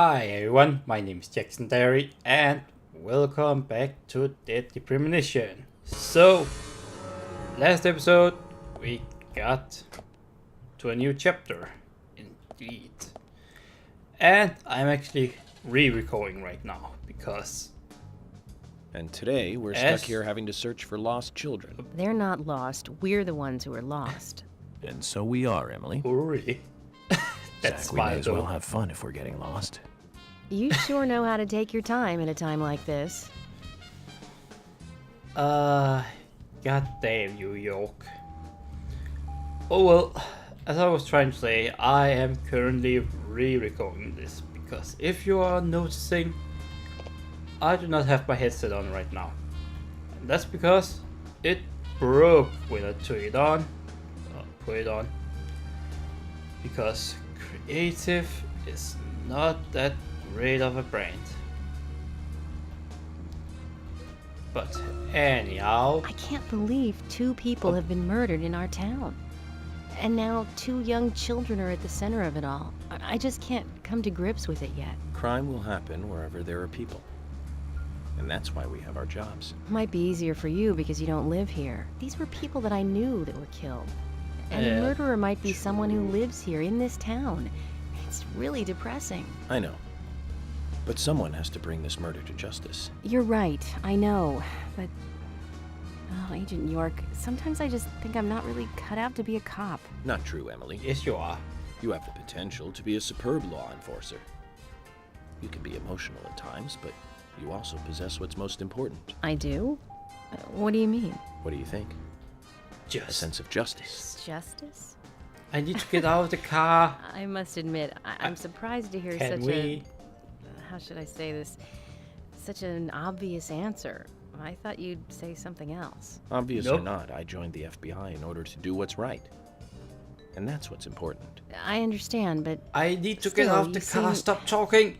Hi everyone, my name is Jacksendary and welcome back to Deadly Premonition. So, last episode we got to a new chapter, indeed. And I'm actually re-recording right now because... And today we're stuck here having to search for lost children. They're not lost, we're the ones who are lost. And so we are, Emily. Oh really? That's Zach, we may as though. well have fun if we're getting lost. You sure know how to take your time at a time like this. God damn you, York. Oh well, as I was trying to say, I am currently re-recording this because if you are noticing, I do not have my headset on right now. And that's because it broke when I put it on. Because creative is not that great of a brand. But anyhow, I can't believe 2 people have been murdered in our town. And now 2 young children are at the center of it all. I just can't come to grips with it yet. Crime will happen wherever there are people. And that's why we have our jobs. Might be easier for you because you don't live here. These were people that I knew that were killed. And the murderer might be someone who lives here in this town. It's really depressing. I know. But someone has to bring this murder to justice. You're right, I know. But, Agent York, sometimes I just think I'm not really cut out to be a cop. Not true, Emily. yes you are. You have the potential to be a superb law enforcer. You can be emotional at times, but you also possess what's most important. I do? What do you mean? What do you think? A Just sense of justice. Justice? I need to get out of the car. I must admit, I'm surprised to hear Can such we? how should I say this? Such an obvious answer. I thought you'd say something else. Obvious or Nope. not, I joined the FBI in order to do what's right. And that's what's important. I understand, but I need to get Still, out of the you car. seem- Stop talking.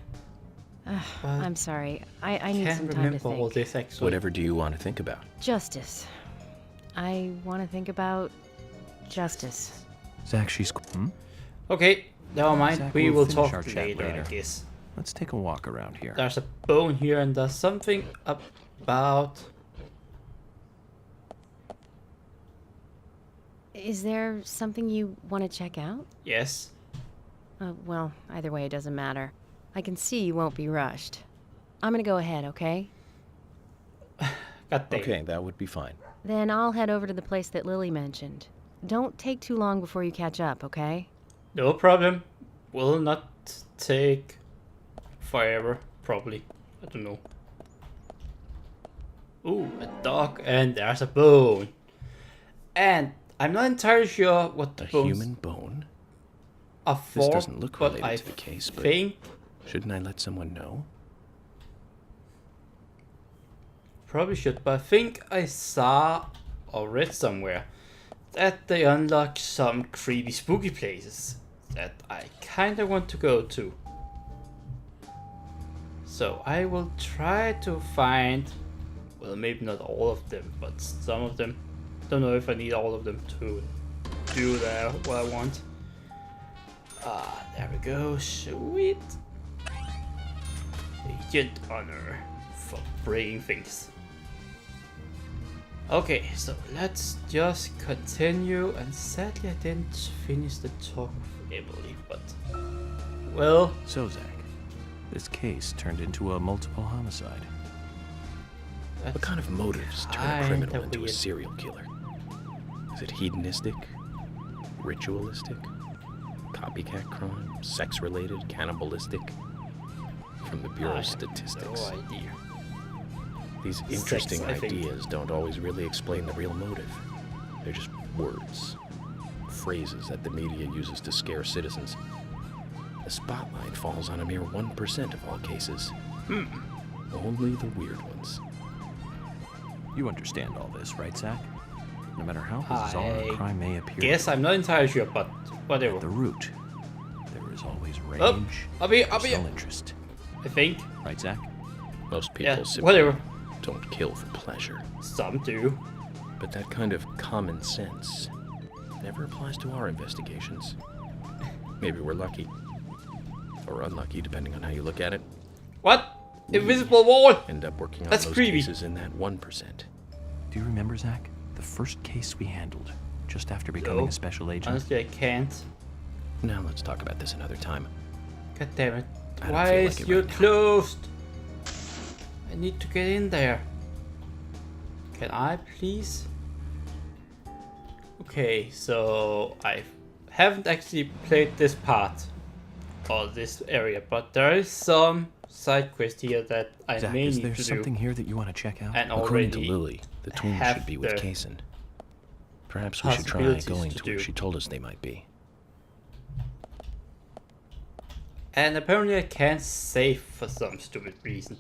I'm sorry. I need Can't some time to remember all think. this actually. Whatever do you want to think about? Justice. I want to think about justice. Zach, she's... Okay, never mind. Zach, We we'll will finish talk our chat later, I later. guess. Let's take a walk around here. There's a bone here, and there's something about. Is there something you want to check out? Yes. Well, either way, it doesn't matter. I can see you won't be rushed. I'm gonna go ahead, okay? God damn. Okay, that would be fine. Then I'll head over to the place that Lily mentioned. Don't take too long before you catch up, okay? No problem. Will not take forever, probably. I don't know. Ooh, a dog, and there's a bone. And I'm not entirely sure what the A bones human bone? are for, This doesn't look but related I to the case, but think shouldn't I let someone know? probably should, but I think I saw or read somewhere that they unlock some creepy spooky places that I kinda want to go to. So I will try to find, well, maybe not all of them, but some of them. Don't know if I need all of them to do what I want. There we go, sweet. Agent honor for breaking things. Okay, so let's just continue, and sadly I didn't finish the talk with Emily, but well, So, Zach, this case turned into a multiple homicide. that's What kind of motives turn a kinda criminal into a weird. serial killer? Is it hedonistic? Ritualistic? Copycat crime? Sex-related? Cannibalistic? From the Bureau I of have Statistics. no idea. These Sex, interesting I think. ideas don't always really explain the real motive. They're just words. Phrases that the media uses to scare citizens. The spotlight falls on a mere 1% of all cases. Only the weird ones. You understand all this, right, Zach? No matter how bizarre a I crime may appear, Guess I'm not entirely sure, but whatever. at the root, there is always range, Oh, up here. personal interest. I think. Right, Zach? Most people Yeah, simply whatever. don't kill for pleasure. Some do. But that kind of common sense never applies to our investigations. Maybe we're lucky. or unlucky, depending on how you look at it, What? Invisible wall! end up working on That's those creepy. cases in that 1%. Do you remember, Zach? The first case we handled, just after becoming No. a special agent? Honestly, I can't. Now let's talk about this another time. God damn it. I don't Why feel is like it you right now. closed? I need to get in there. Can I please? Okay, so I haven't actually played this part or this area, but there is some side quest here that I Zach, may is need there to something do. here that you want to check out? And According to already Lily, the twins have should be with the Kaysen. Perhaps we should try possibilities going to to do. where she told us they might be. And apparently I can't save for some stupid reason.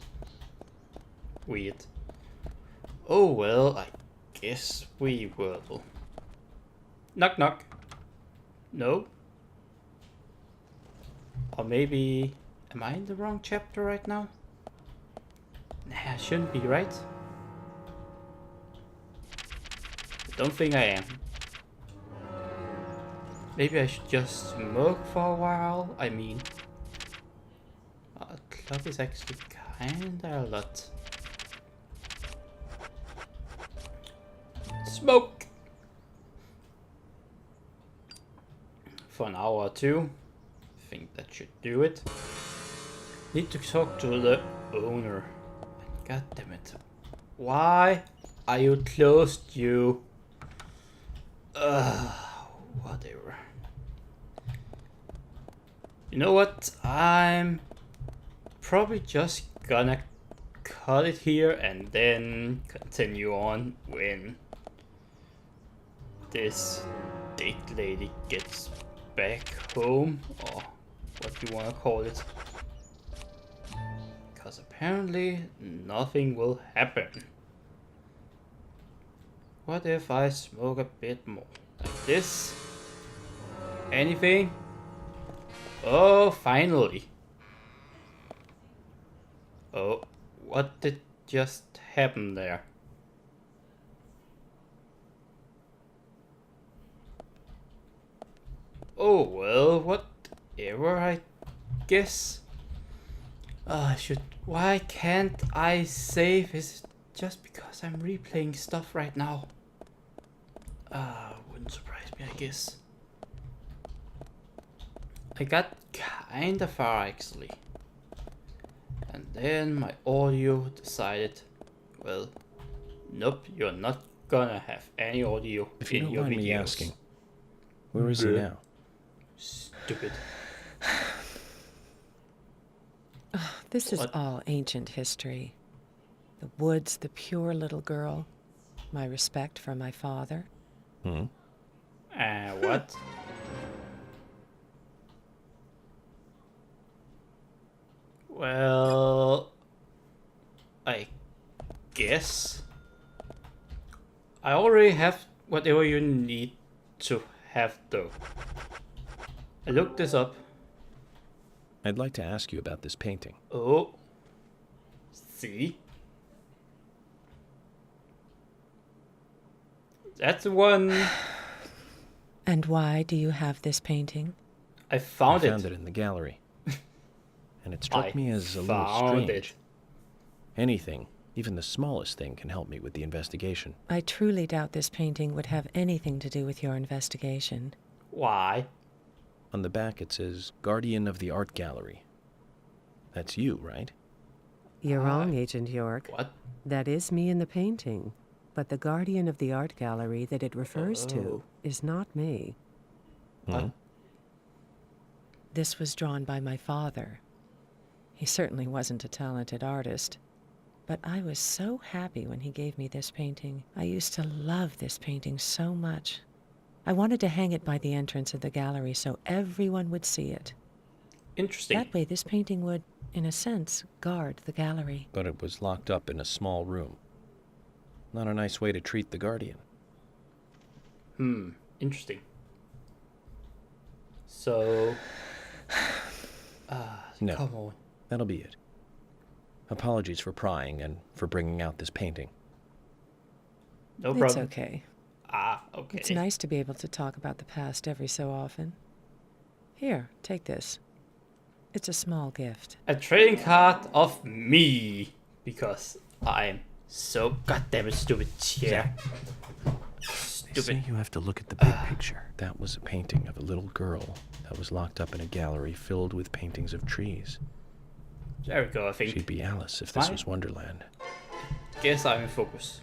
Weird. Oh well, I guess we will. Knock knock. No? Or maybe... Am I in the wrong chapter right now? Nah, I shouldn't be, right? I don't think I am. Maybe I should just smoke for a while. I mean... club is actually kinda a lot. Smoke! For an hour or two. Think that should do it. Need to talk to the owner. God damn it. Why are you closed, you? Whatever. You know what? I'm probably just gonna cut it here and then continue on when this date lady gets back home, or what you wanna call it. Because apparently nothing will happen. What if I smoke a bit more? Like this? Anything? Oh, finally. Oh, what did just happen there? Oh well, whatever, I guess. I should... Why can't I save? Is it just because I'm replaying stuff right now? Wouldn't surprise me, I guess. I got kinda far actually. And then my audio decided, well, nope, you're not gonna have any audio If you in don't your mind videos. me asking, where is he Bleh. now? Stupid. This is What? all ancient history. The woods, the pure little girl, my respect for my father. Hmm? What? Well, I guess I already have whatever you need to have though. I looked this up. I'd like to ask you about this painting. Oh, see? That's the one. And why do you have this painting? I found I found it. it in the gallery. And it struck I me as a little found strange. it. Anything, even the smallest thing, can help me with the investigation. I truly doubt this painting would have anything to do with your investigation. Why? On the back it says, Guardian of the Art Gallery. That's you, right? You're wrong, Agent York. What? That is me in the painting. But the guardian of the art gallery that it refers Oh. to is not me. What? Hmm? This was drawn by my father. He certainly wasn't a talented artist. But I was so happy when he gave me this painting. I used to love this painting so much. I wanted to hang it by the entrance of the gallery so everyone would see it. Interesting. That way this painting would, in a sense, guard the gallery. But it was locked up in a small room. Not a nice way to treat the Guardian. Interesting. So, No. come on. That'll be it. Apologies for prying and for bringing out this painting. No It's problem. okay. Okay. It's nice to be able to talk about the past every so often. Here, take this. It's a small gift. A trading card of me, because I'm so goddamn stupid. Yeah. They say you have to look at the big picture. That was a painting of a little girl that was locked up in a gallery filled with paintings of trees. There we go, I think. She'd be Alice if this Fine. was Wonderland. Guess I'm in focus.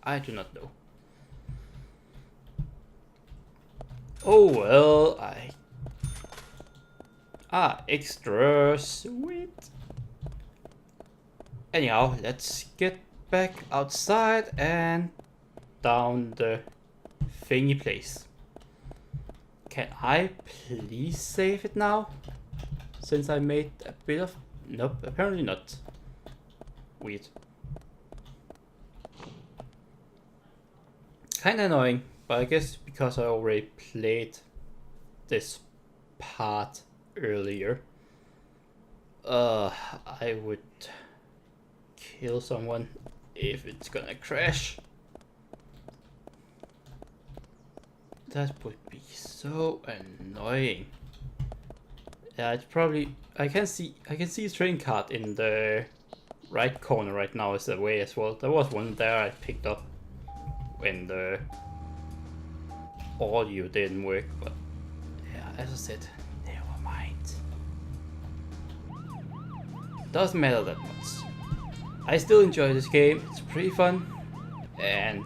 I do not know. Oh well, extra sweet. Anyhow, let's get back outside and down the thingy place. Can I please save it now? Since I made a bit of... Nope, apparently not. Weird. Kinda annoying, but I guess because I already played this part earlier. I would kill someone if it's gonna crash. That would be so annoying. Yeah, it's probably... I can see a train card in the right corner right now is the way as well. There was one there I picked up when the audio didn't work, but yeah, as I said, never mind. Doesn't matter that much. I still enjoy this game. It's pretty fun, and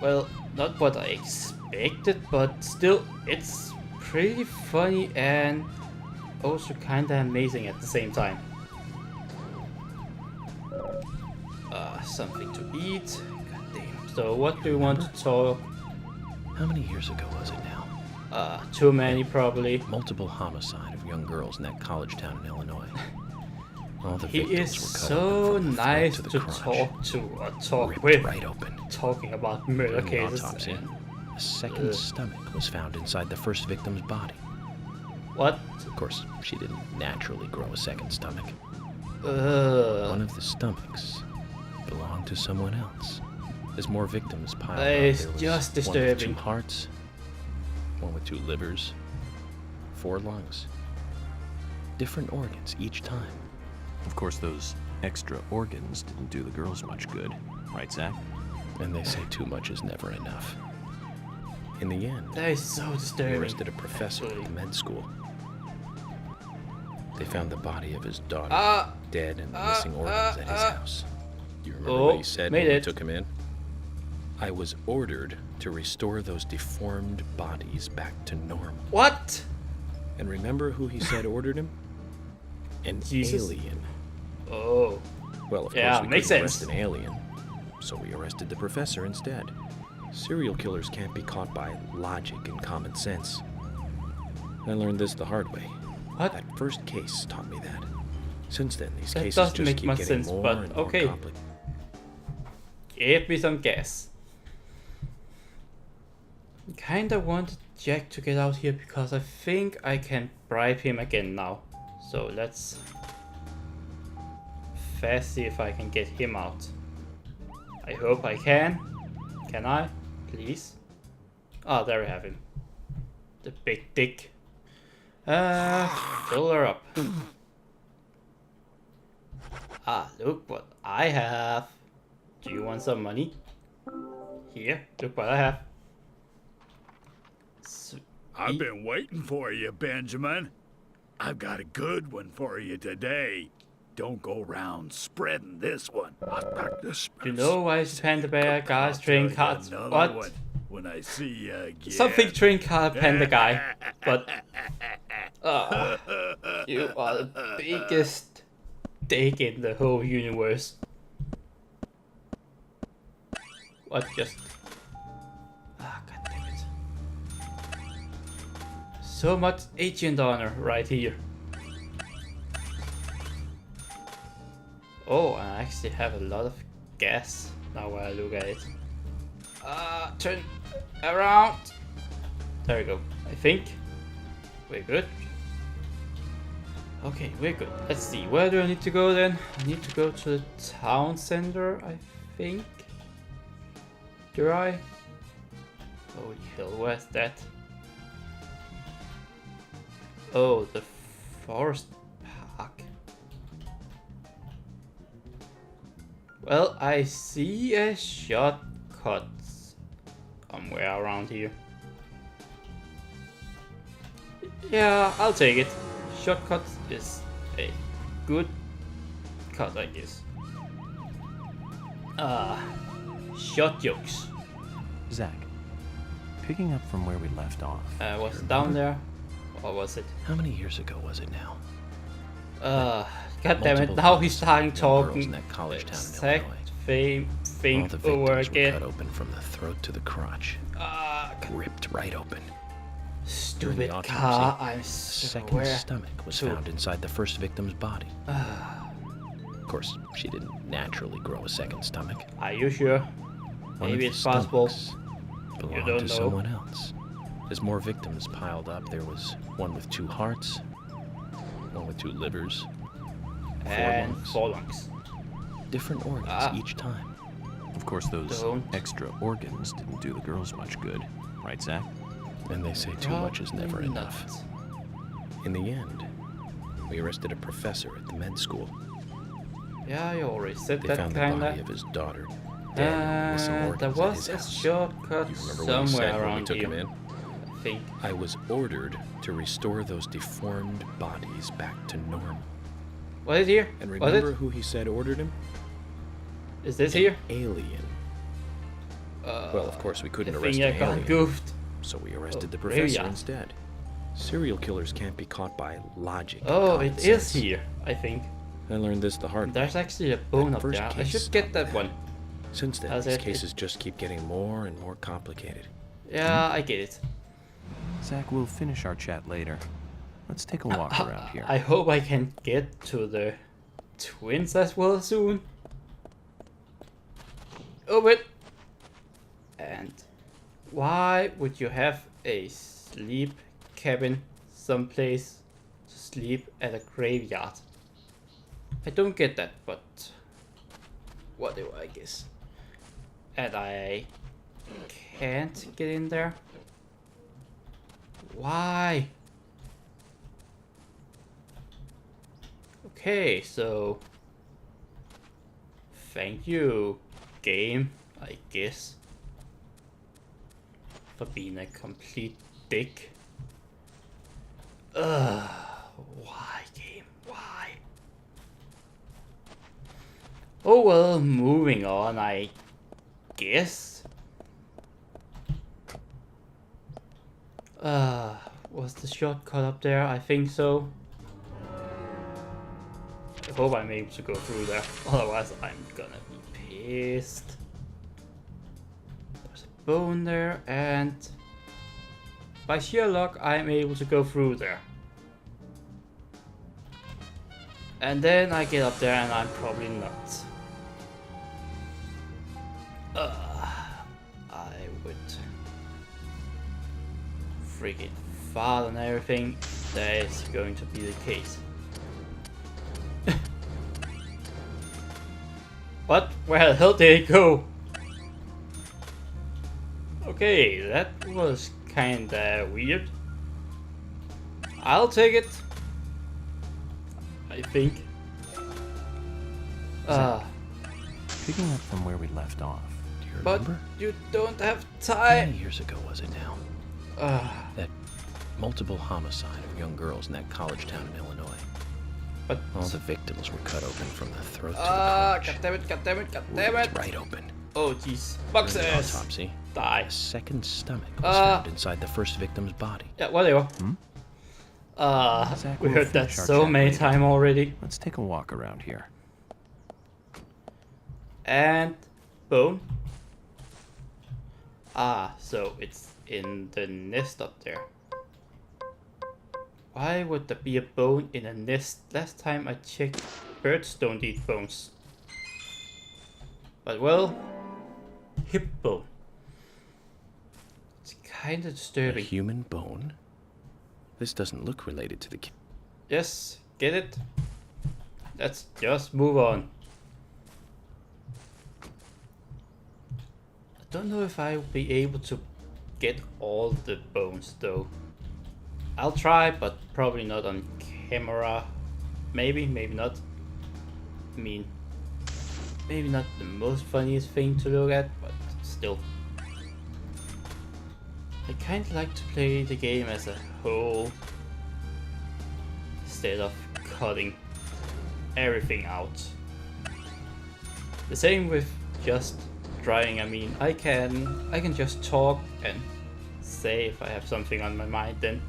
well, not what I expected, but still, it's pretty funny and also kinda amazing at the same time. Something to eat. God damn. So what do you want to talk? How many years ago was it now? Too many probably. Multiple homicide of young girls in that college town in Illinois. All the He victims is were cut so open from the throat nice to the to crotch, talk to or talk ripped with. right open. Talking about murder During the cases. autopsy, and- a second stomach was found inside the first victim's body. What? Of course, she didn't naturally grow a second stomach. Ugh. One of the stomachs belonged to someone else. As more victims piled up, It's there was just one with 2 disturbing. hearts, one with 2 livers, 4 lungs. Different organs each time. Of course, those extra organs didn't do the girls much good, right, Zach? And they say too much is never enough. In the end, That is so they disturbing. arrested a professor at the med school. They found the body of his daughter dead and missing organs at his house. You remember what he said when made we it. took him in? I was ordered to restore those deformed bodies back to normal. What? And remember who he said ordered him? An Jesus. alien. Oh. Well, of Yeah, course we makes couldn't sense. arrest an alien, so we arrested the professor instead. Serial killers can't be caught by logic and common sense. I learned this the hard way. What? That first case taught me that. Since then, these That cases doesn't just make keep much getting sense, more but and more okay. complicated. Give me some gas. Kinda wanted Jack to get out here because I think I can bribe him again now. So let's fast see if I can get him out. I hope I can. Can I? Please? Oh, there we have him. The big dick. Fill her up. Look what I have. Do you want some money? Here, look what I have. I've been waiting for you, Benjamin. I've got a good one for you today. Don't go round spreading this one. I've packed this. You know why is Panda Bear guys train cards? What? When I see you again. Something train card Panda guy, but you are the biggest dick in the whole universe. What just? God damn it! So much agent honor right here. Oh, I actually have a lot of gas now when I look at it. Turn around. There we go. I think we're good. Okay, we're good. Let's see. Where do I need to go then? I need to go to the town center, I think. Do I? Holy hell, where's that? Oh, the Forest Park. Well, I see a shortcut somewhere around here. Yeah, I'll take it. Shortcut is a good cut, I guess. Short jokes. Zach, picking up from where we left off. Was it down there? Or was it? How many years ago was it now? God damn it, Multiple now he's starting young girls in talking that college town in exact Illinois. thing All the over victims were again. cut open from the throat to the crotch. Ripped right open. During Stupid the autopsy, car, I'm the so second aware. stomach was to- found inside the first victim's body. Of course, she didn't naturally grow a second stomach. Are you sure? One Maybe of it's the possible. stomachs belonged don't to know. someone else. As more victims piled up, there was one with 2 hearts, one with 2 livers, And lungs. 4 lungs. different organs Ah. each time. Of course, those Don't. extra organs didn't do the girls much good, right, Zach? And they say too much is never Probably enough. not. In the end, we arrested a professor at the med school. Yeah, you already said They that found the body kinda. of his daughter, dead with some There organs at was his a house. shortcut You remember what he somewhere said when we around took here. him in? I think. I was ordered to restore those deformed bodies back to normal. Was it here? And Was remember it? who he said ordered him? Is this here? Alien. Well, of course, we couldn't I arrest think I an got alien, goofed. so we arrested the Oh, professor yeah. instead. Serial killers can't be caught by logic. and Oh, common it is sense. here, I think. I learned this the hard way. There's actually a bone That up first there. I case should get that stopped one. Since then, How's these it? cases just keep getting more and more complicated. Yeah, I get it. Zach, we'll finish our chat later. Let's take a walk around here. I hope I can get to the twins as well soon. Oh, wait. And why would you have a sleep cabin someplace to sleep at a graveyard? I don't get that, but whatever, I guess. And I can't get in there. Why? Okay, so thank you, game, I guess, for being a complete dick. Why, game? Why? Oh well, moving on, I guess. Was the shortcut up there? I think so. I hope I'm able to go through there, otherwise I'm gonna be pissed. There's a bone there, and by sheer luck I'm able to go through there. And then I get up there and I'm probably not. I would freaking fall and everything. That is going to be the case. What? Where the hell did it go? Okay, that was kinda weird. I'll take it. I think. Picking up from where we left off. Do you But remember? you don't have How time. many years ago was it now? That multiple homicide of young girls in that college town in Illinois. But All the victims were cut open from the throat to the crotch. goddammit, goddammit, goddammit. Ripped right open. Oh jeez. During the Boxes. autopsy, Die. a second stomach was found inside the first victim's body. Yeah, whatever. Zach, We we'll heard that finish our so chat many later. times already. Let's take a walk around here. And bone. So it's in the nest up there. Why would there be a bone in a nest? Last time I checked, birds don't eat bones. But well, hip bone. It's kinda A disturbing. human bone? This doesn't look related to the kid. Yes, get it? Let's just move on. I don't know if I'll be able to get all the bones though. I'll try, but probably not on camera. Maybe not. I mean, maybe not the most funniest thing to look at, but still. I kind of like to play the game as a whole instead of cutting everything out. The same with just drawing. I mean, I can just talk and say if I have something on my mind then.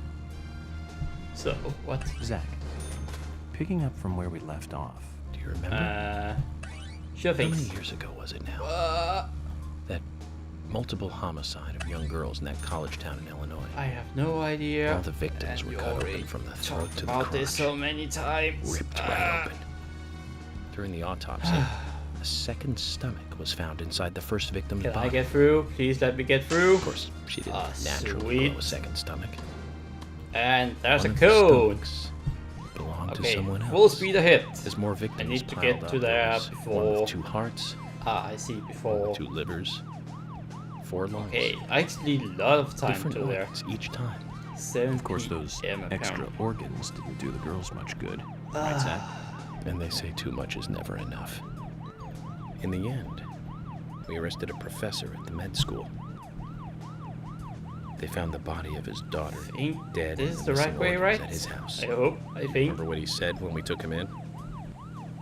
So, what? Zach, picking up from where we left off. Do you remember? Sure How many things. years ago was it now? That multiple homicide of young girls in that college town in Illinois. I have no idea. All the victims And were you cut already open from the throat talked to the about this crotch. so many times. Ripped right open. During the autopsy, a second stomach was found inside the first victim's Can body. I get through? Please let me get through. Of course, she didn't naturally sweet. grow a second stomach. And there's One a of the code. stomachs belonged to Okay, someone else. full speed ahead. As more victims need to piled get up, to there there was one before- with 2 hearts, Ah, I see one before. with 2 livers, 4 lungs. Okay, actually a lot of time Different to there. organs each time. 7 Of course, those PM extra apparently. organs didn't do the girls much good. Right, Zach? And they say too much is never enough. In the end, we arrested a professor at the med school. They found the body of his daughter Think dead this is and the missing right way, organs right? at his house. I hope. I think. Remember what he said when we took him in?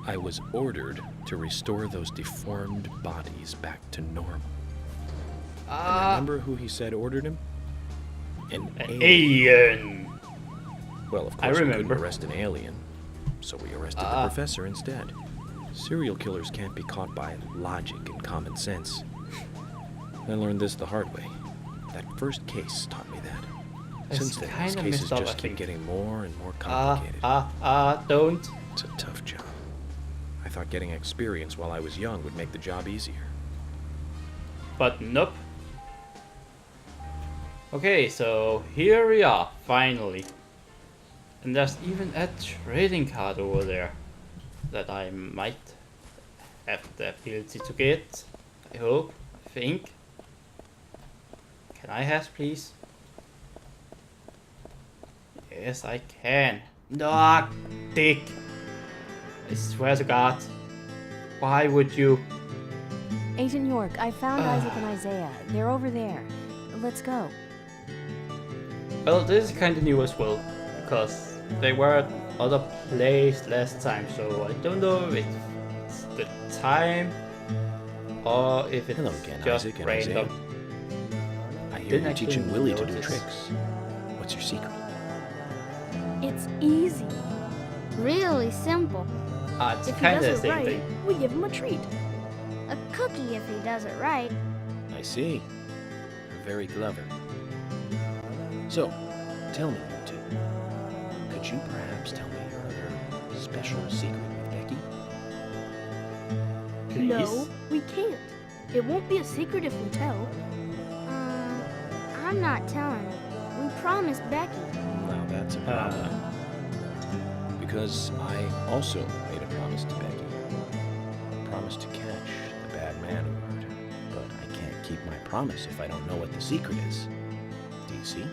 I was ordered to restore those deformed bodies back to normal. And remember who he said ordered him? An alien. Alien. Well, of I course we couldn't remember. arrest an alien, so we arrested the professor instead. Serial killers can't be caught by logic and common sense. I learned this the hard way. That first case taught me that. It's Since then, these kinda cases messed up, just I keep think. getting more and more complicated. Don't. It's a tough job. I thought getting experience while I was young would make the job easier. But nope. Okay, so here we are, finally. And there's even a trading card over there that I might have the ability to get. I hope. I think. Can I have, please? Yes, I can. No, dick. I swear to God. Why would you? Agent York, I found Isaac and Isaiah. They're over there. Let's go. Well, this is kind of new as well, because they were at other place last time, so I don't know if it's the time or if it's Hello again, just Isaac and random. I hear Didn't you're actually teaching Willie to do notice. tricks. What's your secret? It's easy. Really simple. It's If he kind of does the it same right, thing. we give him a treat. A cookie if he does it right. I see. Very clever. So, tell me, you two. Could you perhaps tell me your other special secret with Becky? Please. No, we can't. It won't be a secret if we tell. I'm not telling. We promised Becky. Now that's a problem. Because I also made a promise to Becky. A promise to catch the bad man who hurt her. But I can't keep my promise if I don't know what the secret is. Do you see?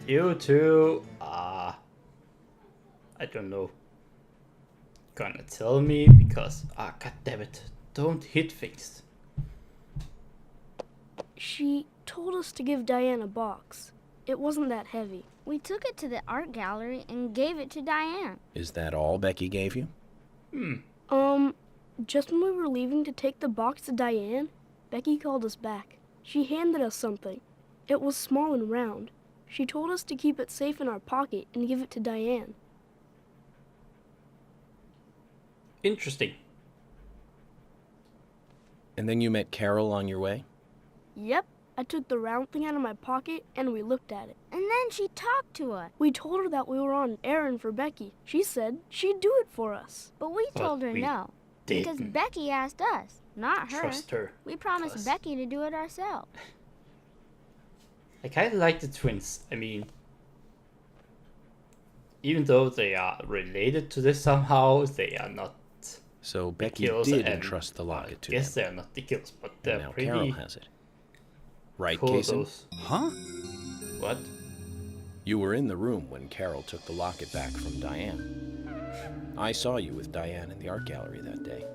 You two, I don't know. Gonna tell me because, god damn it, don't hit things. She told us to give Diane a box. It wasn't that heavy. We took it to the art gallery and gave it to Diane. Is that all Becky gave you? Just when we were leaving to take the box to Diane, Becky called us back. She handed us something. It was small and round. She told us to keep it safe in our pocket and give it to Diane. Interesting. And then you met Carol on your way? Yep, I took the round thing out of my pocket and we looked at it. And then she talked to us. We told her that we were on an errand for Becky. She said she'd do it for us. But we But told her we no. Because didn't Becky asked us, not her. trust her. We promised 'cause Becky to do it ourselves. I kind of like the twins. I mean, even though they are related to this somehow, they are not So the Becky kills. did and entrust the locket to I guess them. they're not the kills, but And they're now pretty Carol has it. Right, cool. Kason? Those. Huh? What? You were in the room when Carol took the locket back from Diane. I saw you with Diane in the art gallery that day.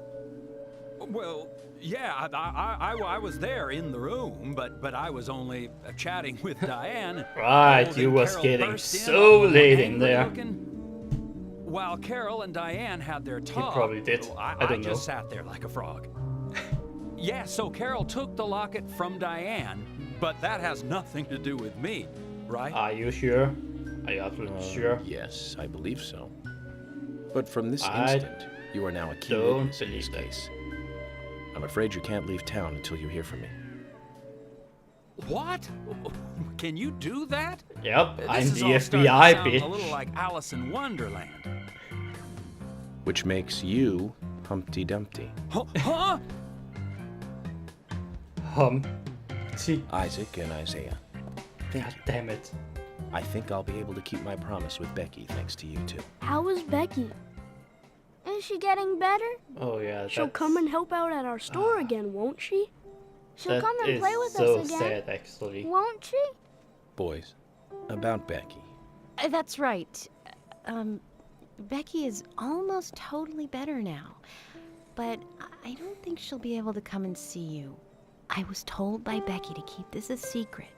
Well, yeah, I was there in the room, but I was only chatting with Diane. Right, Oh, you then was Carol getting burst in, so all late in angry there. looking. While Carol and Diane had their talk, probably did. I don't just know. sat there like a frog. Yeah, so Carol took the locket from Diane, but that has nothing to do with me, right? Are you sure? Are you absolutely sure? Yes, I believe so. But from this I instant, you are now a key don't witness in this believe that. case. I'm afraid you can't leave town until you hear from me. What? Can you do that? Yep, This I'm is the all starting to FBI, sound bitch. a little like Alice in Wonderland. Which makes you Humpty Dumpty. Huh? See, Isaac and Isaiah. God damn it. I think I'll be able to keep my promise with Becky thanks to you two. How is Becky? Is she getting better? Oh yeah, She'll come and help out at our store again, won't she? She'll that come and is play with so us again. sad, actually. Won't she? Boys, about Becky. That's right. Becky is almost totally better now. But I don't think she'll be able to come and see you. I was told by Becky to keep this a secret.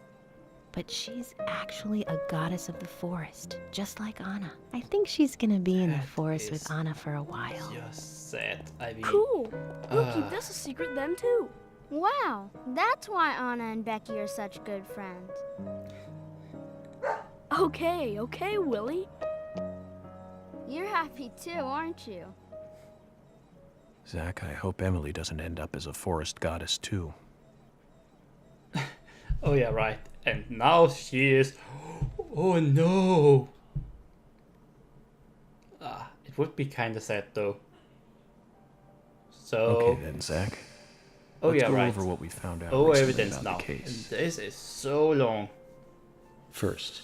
But she's actually a goddess of the forest, just like Anna. I think she's gonna be in the That forest with is Anna for a while. Just sad. I mean, Cool. We'll keep this a secret then too. Wow, that's why Anna and Becky are such good friends. Okay, Willie. You're happy too, aren't you? Zach, I hope Emily doesn't end up as a forest goddess too. oh yeah, right. And now she is. Oh no. It would be kind of sad though. So. Okay then, Zach. Oh Let's yeah, go right. over what we found out Oh, recently evidence about now. the case. And this is so long. First,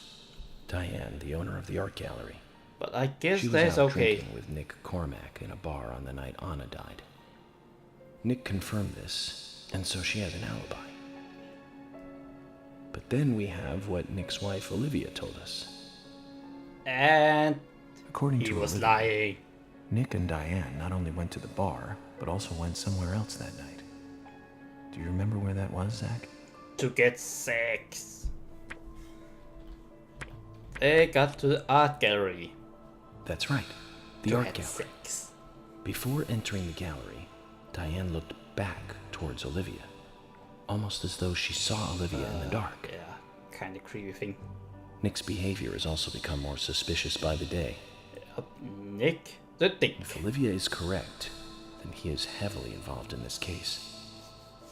Diane, the owner of the art gallery. But I guess She was that's out okay. drinking with Nick Cormack in a bar on the night Anna died. Nick confirmed this, and so she has an alibi. But then we have what Nick's wife Olivia told us. And According he to was Olivia, lying. Nick and Diane not only went to the bar, but also went somewhere else that night. Do you remember where that was, Zach? To get sex. They got to the art gallery. That's right, the to art have gallery. sex. Before entering the gallery, Diane looked back towards Olivia, almost as though she saw Olivia in the dark. Yeah, kind of creepy thing. Nick's behavior has also become more suspicious by the day. Nick the Dick. If Olivia is correct, then he is heavily involved in this case.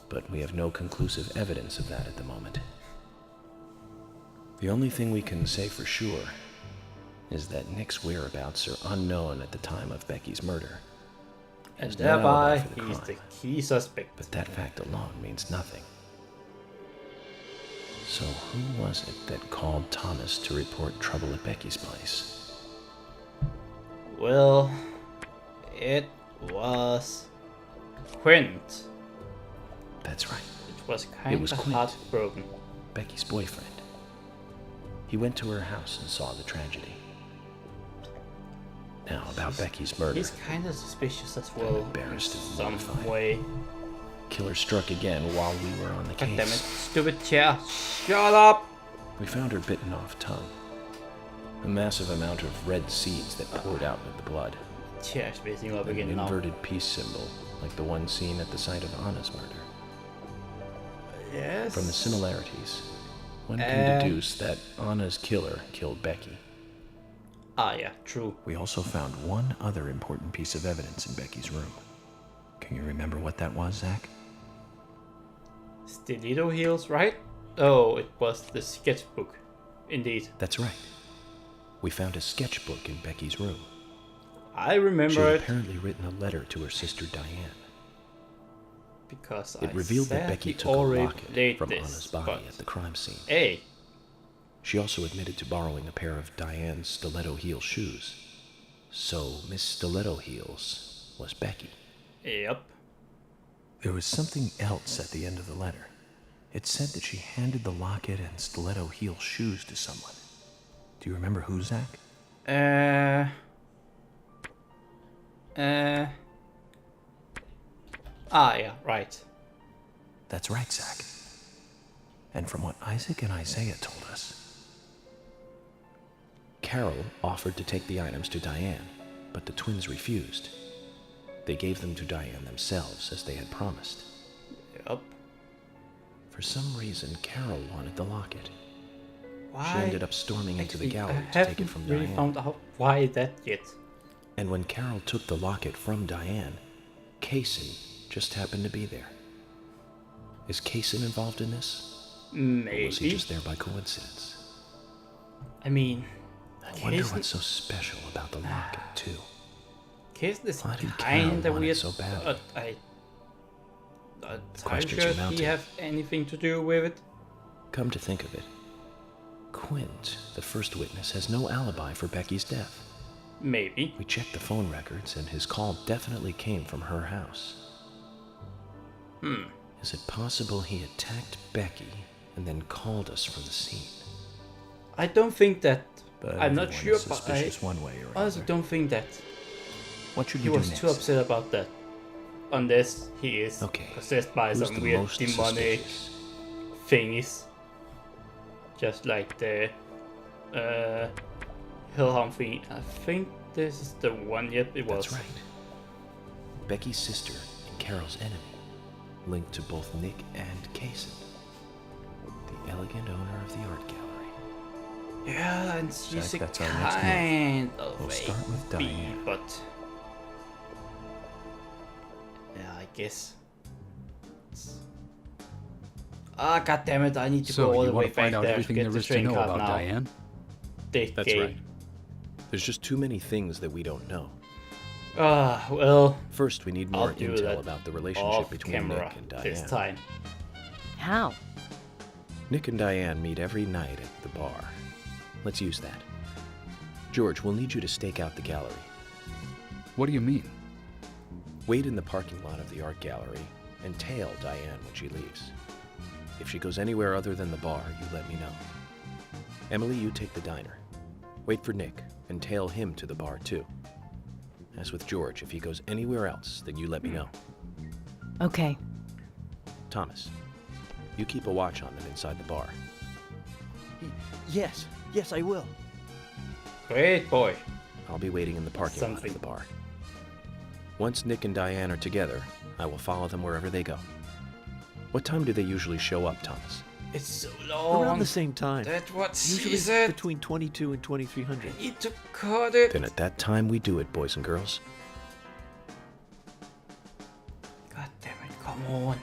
But we have no conclusive evidence of that at the moment. The only thing we can say for sure is that Nick's whereabouts are unknown at the time of Becky's murder. And There's no thereby, alibi for the he's the crime, key suspect. but that fact alone means nothing. So who was it that called Thomas to report trouble at Becky's place? Well, it was Quint. That's right, It was kind was of Quint. heartbroken. Becky's boyfriend. He went to her house and saw the tragedy. Now, about Becky's murder. He's kind of suspicious as well. embarrassed in and some mortified. way. Killer struck again while we were on the God damn it, case. stupid chair. Shut up! We found her bitten off tongue. A massive amount of red seeds that poured out with the blood. Chair's facing up An again now. inverted peace symbol, like the one seen at the site of Anna's murder. Yes. From the similarities, one can deduce that Anna's killer killed Becky. Ah, yeah, true. We also found one other important piece of evidence in Becky's room. Can you remember what that was, Zach? Stiletto heels, right? Oh, it was the sketchbook. Indeed. That's right. We found a sketchbook in Becky's room. I She remember had it apparently written a letter to her sister Diane. because It I revealed that said Becky we took a already locket played from this, Anna's body but- at the crime scene. Hey, She also admitted to borrowing a pair of Diane's stiletto heel shoes. So Miss Stiletto Heels was Becky. yep. There was something else at the end of the letter. It said that she handed the locket and stiletto heel shoes to someone. Do you remember who, Zach? Yeah, right. That's right, Zach. And from what Isaac and Isaiah told us, Carol offered to take the items to Diane, but the twins refused. They gave them to Diane themselves, as they had promised. Yup. For some reason, Carol wanted the locket. Why? She ended up storming into the Actually, gallery I to take it haven't from really Diane. found out why that yet. And when Carol took the locket from Diane, Kaysen just happened to be there. Is Kaysen involved in this? Maybe. Or was he just there by coincidence? I mean, I wonder what's so special about the locket, too. Kaysen is Why did Carol kinda want it weird, so badly? but I'm questions sure are he mounting. have anything to do with it. Come to think of it, Quint, the first witness, has no alibi for Becky's death. Maybe. We checked the phone records, and his call definitely came from her house. Is it possible he attacked Becky and then called us from the scene? I don't think that. but I'm not everyone sure, is but I suspicious one way or honestly another. don't think that What should he we do was next? too upset about that. Unless he is Okay, possessed by who's some the weird most demonic suspicious? thingies. Just like the Hellhound thing. I think this is the one. Yep, it was. That's right. Becky's sister and Carol's enemy, linked to both Nick and Kaysen, the elegant owner of the art gallery. Yeah, and she's Zach, a that's our next move. kind of We'll a start with bee, Diane. but yeah, I guess. Ah, god damn it! I need to go So all you the way want to find back out there to everything get there the is to train know card about now. Diane? Dick That's game. right. There's just too many things that we don't know. Ah, well, First, we need more I'll do intel that about the relationship off between camera Nick and Diane. this time. How? Nick and Diane meet every night at the bar. Let's use that. George, we'll need you to stake out the gallery. What do you mean? Wait in the parking lot of the art gallery and tail Diane when she leaves. If she goes anywhere other than the bar, you let me know. Emily, you take the diner. Wait for Nick and tail him to the bar too. As with George, if he goes anywhere else, then you let me know. Okay. Thomas, you keep a watch on them inside the bar. Yes, I will. Great boy. I'll be waiting in the parking lot Something. of the bar. Once Nick and Diane are together, I will follow them wherever they go. What time do they usually show up, Thomas? It's so long. Around the same time. That's what she Usually said. between 22 and 2300. I need to cut it. Then at that time we do it, boys and girls. God damn it, come on.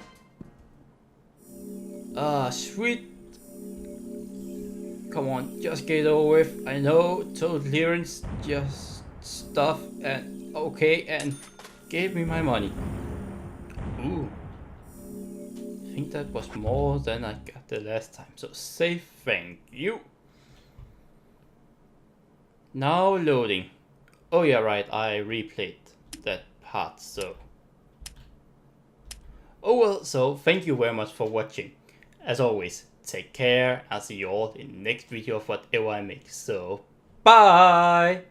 Ah, sweet. Come on, just get over with. I know, total clearance, just stuff and okay, and gave me my money. Ooh. I think that was more than I got the last time, so say thank you. Now loading. Oh yeah, right, I replayed that part, so. Oh well, so thank you very much for watching. As always, take care. I'll see you all in the next video of whatever I make. So, bye!